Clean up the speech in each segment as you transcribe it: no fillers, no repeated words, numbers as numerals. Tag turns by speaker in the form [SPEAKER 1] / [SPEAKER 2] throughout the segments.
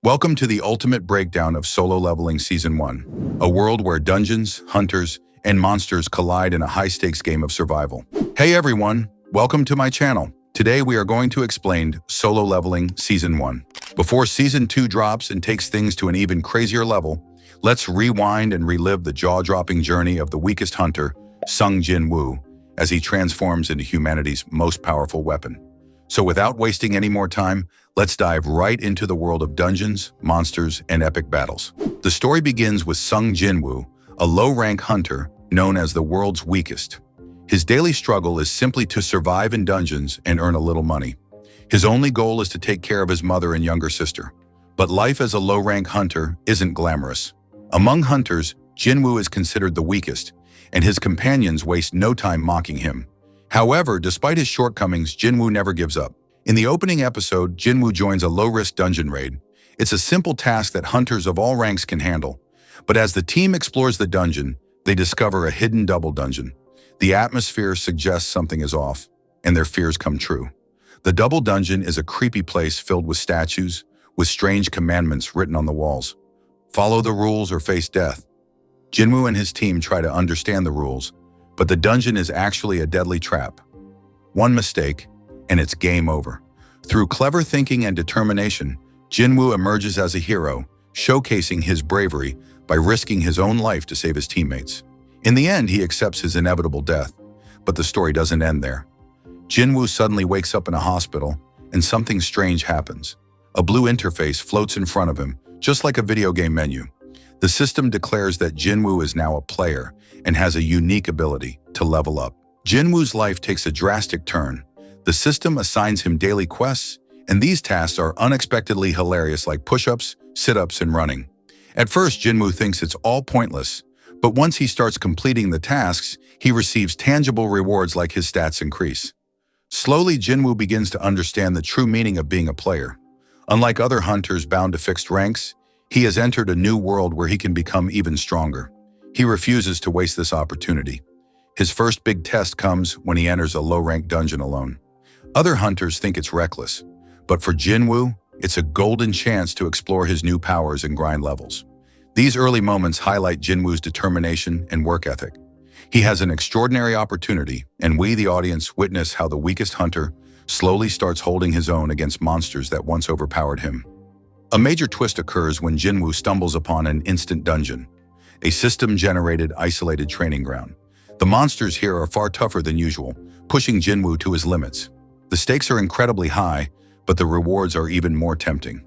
[SPEAKER 1] Welcome to the ultimate breakdown of Solo Leveling Season 1, a world where dungeons, hunters, and monsters collide in a high-stakes game of survival. Hey everyone, welcome to my channel. Today we are going to explain Solo Leveling Season 1. Before Season 2 drops and takes things to an even crazier level, let's rewind and relive the jaw-dropping journey of the weakest hunter, Sung Jinwoo, as he transforms into humanity's most powerful weapon. So without wasting any more time, let's dive right into the world of dungeons, monsters, and epic battles. The story begins with Sung Jinwoo, a low-rank hunter known as the world's weakest. His daily struggle is simply to survive in dungeons and earn a little money. His only goal is to take care of his mother and younger sister. But life as a low-rank hunter isn't glamorous. Among hunters, Jinwoo is considered the weakest, and his companions waste no time mocking him. However, despite his shortcomings, Jinwoo never gives up. In the opening episode, Jinwoo joins a low-risk dungeon raid. It's a simple task that hunters of all ranks can handle. But as the team explores the dungeon, they discover a hidden double dungeon. The atmosphere suggests something is off, and their fears come true. The double dungeon is a creepy place filled with statues, with strange commandments written on the walls. Follow the rules or face death. Jinwoo and his team try to understand the rules, but the dungeon is actually a deadly trap. One mistake, and it's game over. Through clever thinking and determination, Jinwoo emerges as a hero, showcasing his bravery by risking his own life to save his teammates. In the end, he accepts his inevitable death, but the story doesn't end there. Jinwoo suddenly wakes up in a hospital, and something strange happens. A blue interface floats in front of him, just like a video game menu. The system declares that Jinwoo is now a player and has a unique ability to level up. Jinwoo's life takes a drastic turn. The system assigns him daily quests, and these tasks are unexpectedly hilarious, like push-ups, sit-ups, and running. At first, Jinwoo thinks it's all pointless, but once he starts completing the tasks, he receives tangible rewards like his stats increase. Slowly, Jinwoo begins to understand the true meaning of being a player. Unlike other hunters bound to fixed ranks, he has entered a new world where he can become even stronger. He refuses to waste this opportunity. His first big test comes when he enters a low-rank dungeon alone. Other hunters think it's reckless, but for Jinwoo, it's a golden chance to explore his new powers and grind levels. These early moments highlight Jinwoo's determination and work ethic. He has an extraordinary opportunity, and we, the audience, witness how the weakest hunter slowly starts holding his own against monsters that once overpowered him. A major twist occurs when Jinwoo stumbles upon an instant dungeon, a system-generated, isolated training ground. The monsters here are far tougher than usual, pushing Jinwoo to his limits. The stakes are incredibly high, but the rewards are even more tempting.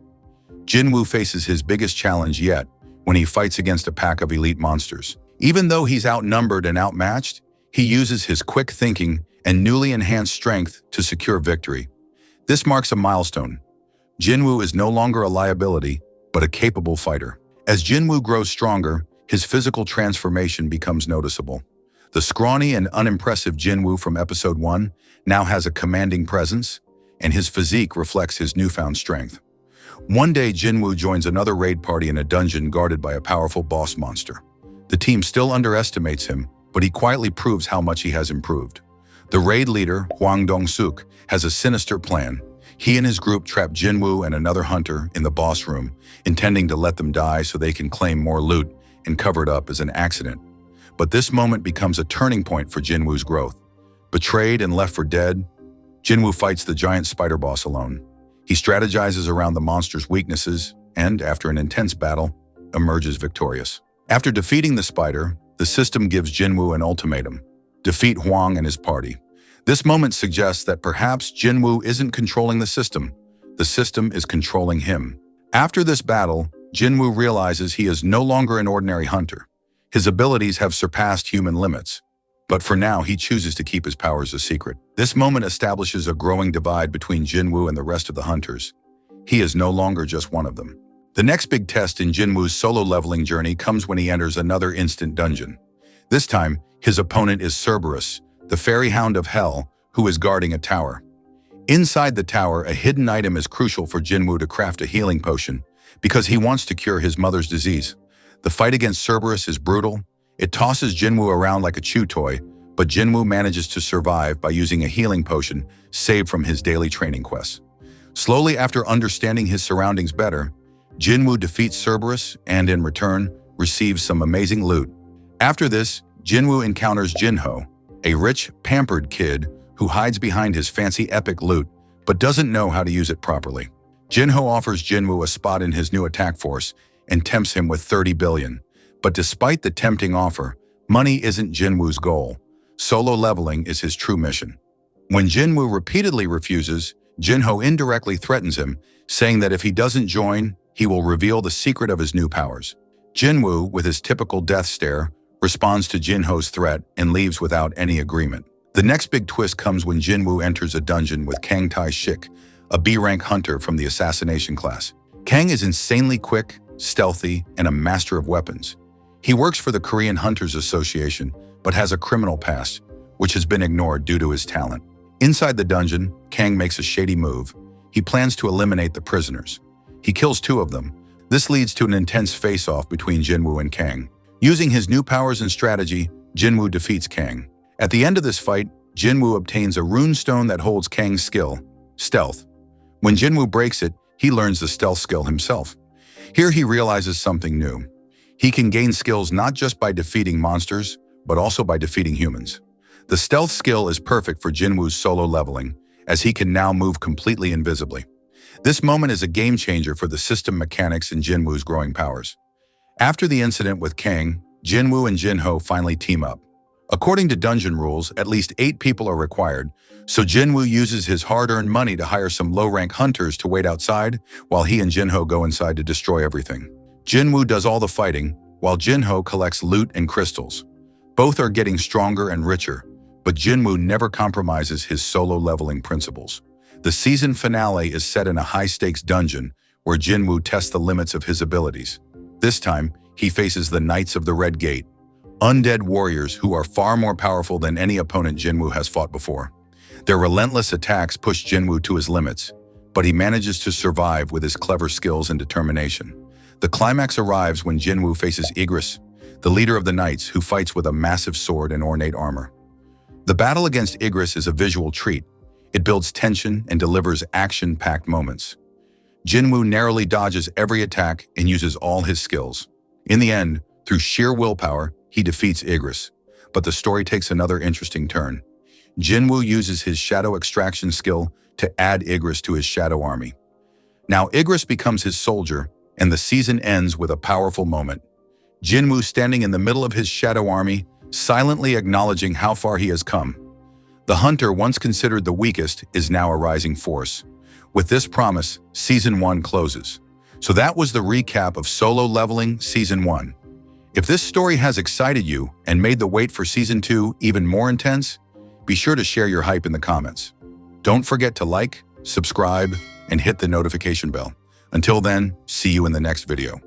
[SPEAKER 1] Jinwoo faces his biggest challenge yet when he fights against a pack of elite monsters. Even though he's outnumbered and outmatched, he uses his quick thinking and newly enhanced strength to secure victory. This marks a milestone. Jinwoo is no longer a liability, but a capable fighter. As Jinwoo grows stronger, his physical transformation becomes noticeable. The scrawny and unimpressive Jinwoo from Episode 1 now has a commanding presence, and his physique reflects his newfound strength. One day, Jinwoo joins another raid party in a dungeon guarded by a powerful boss monster. The team still underestimates him, but he quietly proves how much he has improved. The raid leader, Hwang Dong-suk, has a sinister plan. He and his group trap Jinwoo and another hunter in the boss room, intending to let them die so they can claim more loot and cover it up as an accident. But this moment becomes a turning point for Jinwoo's growth. Betrayed and left for dead, Jinwoo fights the giant spider boss alone. He strategizes around the monster's weaknesses and, after an intense battle, emerges victorious. After defeating the spider, the system gives Jinwoo an ultimatum: defeat Hwang and his party. This moment suggests that perhaps Jinwoo isn't controlling the system is controlling him. After this battle, Jinwoo realizes he is no longer an ordinary hunter. His abilities have surpassed human limits. But for now, he chooses to keep his powers a secret. This moment establishes a growing divide between Jinwoo and the rest of the hunters. He is no longer just one of them. The next big test in Jinwoo's solo leveling journey comes when he enters another instant dungeon. This time, his opponent is Cerberus, the fairy hound of hell, who is guarding a tower. Inside the tower, a hidden item is crucial for Jinwoo to craft a healing potion, because he wants to cure his mother's disease. The fight against Cerberus is brutal. It tosses Jinwoo around like a chew toy, but Jinwoo manages to survive by using a healing potion saved from his daily training quests. Slowly, after understanding his surroundings better, Jinwoo defeats Cerberus and, in return, receives some amazing loot. After this, Jinwoo encounters Jinho, a rich, pampered kid who hides behind his fancy epic loot but doesn't know how to use it properly. Jinho offers Jinwoo a spot in his new attack force and tempts him with 30 billion. But despite the tempting offer, money isn't Jinwoo's goal. Solo leveling is his true mission. When Jinwoo repeatedly refuses, Jinho indirectly threatens him, saying that if he doesn't join, he will reveal the secret of his new powers. Jinwoo, with his typical death stare, responds to Jinho's threat and leaves without any agreement. The next big twist comes when Jinwoo enters a dungeon with Kang Tai-shik, a B-rank hunter from the assassination class. Kang is insanely quick, stealthy, and a master of weapons. He works for the Korean Hunters Association, but has a criminal past, which has been ignored due to his talent. Inside the dungeon, Kang makes a shady move. He plans to eliminate the prisoners. He kills 2 of them. This leads to an intense face-off between Jinwoo and Kang. Using his new powers and strategy, Jinwoo defeats Kang. At the end of this fight, Jinwoo obtains a rune stone that holds Kang's skill, stealth. When Jinwoo breaks it, he learns the stealth skill himself. Here he realizes something new. He can gain skills not just by defeating monsters, but also by defeating humans. The stealth skill is perfect for Jinwoo's solo leveling, as he can now move completely invisibly. This moment is a game changer for the system mechanics in Jinwoo's growing powers. After the incident with Kang, Jinwoo and Jinho finally team up. According to dungeon rules, at least 8 people are required, so Jinwoo uses his hard-earned money to hire some low-rank hunters to wait outside, while he and Jinho go inside to destroy everything. Jinwoo does all the fighting, while Jinho collects loot and crystals. Both are getting stronger and richer, but Jinwoo never compromises his solo leveling principles. The season finale is set in a high-stakes dungeon where Jinwoo tests the limits of his abilities. This time, he faces the Knights of the Red Gate, undead warriors who are far more powerful than any opponent Jinwoo has fought before. Their relentless attacks push Jinwoo to his limits, but he manages to survive with his clever skills and determination. The climax arrives when Jinwoo faces Igris, the leader of the Knights, who fights with a massive sword and ornate armor. The battle against Igris is a visual treat. It builds tension and delivers action-packed moments. Jinwoo narrowly dodges every attack and uses all his skills. In the end, through sheer willpower, he defeats Igris. But the story takes another interesting turn. Jinwoo uses his shadow extraction skill to add Igris to his shadow army. Now Igris becomes his soldier, and the season ends with a powerful moment. Jinwoo standing in the middle of his shadow army, silently acknowledging how far he has come. The hunter, once considered the weakest, is now a rising force. With this promise, Season 1 closes. So that was the recap of Solo Leveling Season 1. If this story has excited you and made the wait for Season 2 even more intense, be sure to share your hype in the comments. Don't forget to like, subscribe, and hit the notification bell. Until then, see you in the next video.